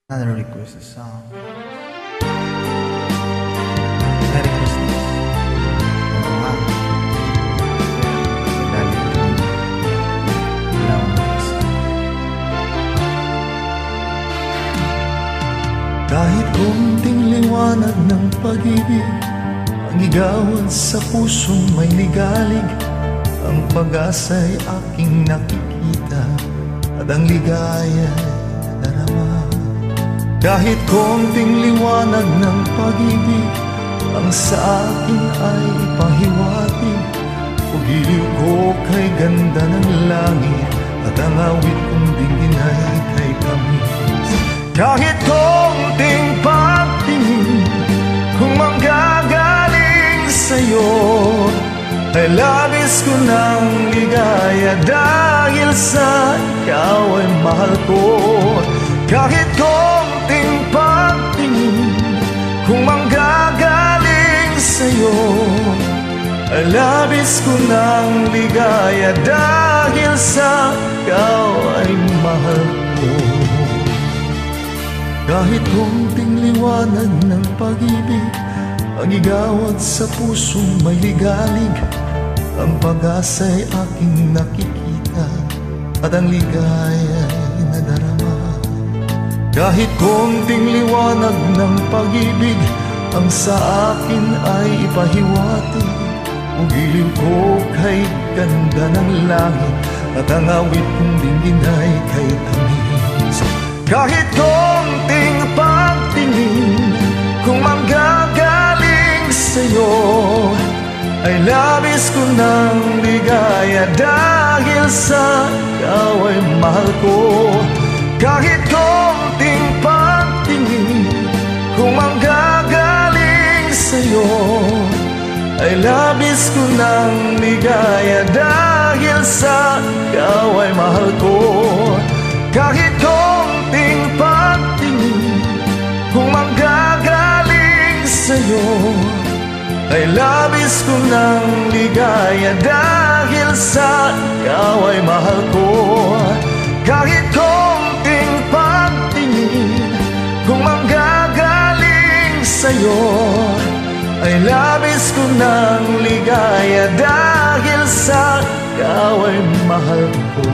Another request a song. Merry Christmas. Ano nga? Nagalit ko. Ilaw ng isa. Kahit konting liwanag ng pag-ibig ang igawad sa pusong may ligalig, ang pag-asa'y aking nakikita at ang ligaya'y darama. Kahit konting liwanag ng pag-ibig ang sa akin ay pahiwatig, pag-iliw ko kay ganda ng langit at ang awit kong dinggin ay kay tamis. Kahit konting pagtingin kung manggagaling sa'yo ay labis ko ng ligaya dahil sa ikaw ay mahal ko. Kahit konting pagtingin kung manggagaling sa'yo ay labis ko ng ligaya dahil sa ikaw ay mahal ko. Kahit konting liwanag ng pag-ibig ang igawad sa pusong may ligalig, ang pag-asa'y aking nakikita at ang ligaya'y nadarama. Kahit konting liwanag ng pag-ibig ang sa akin ay ipahiwatig, ugiliw ko kay ganda ng langit at ang awit kong dinggin ay kay tamis. Kahit konting pagtingin kung manggagaling sa'yo ay labis ko ng ligaya dahil sa ikaw ay mahal ko. Kahit konting pagtingin kung manggagaling sa'yo ay labis ko ng ligaya dahil sa ikaw ay mahal ko. Kahit konting pagtingin kung manggagaling sa'yo ay labis ko ng ligaya dahil sa ikaw ay mahal ko. Kahit konting pagtingin kung manggagaling sa'yo ay labis ko ng ligaya dahil sa ikaw ay mahal ko.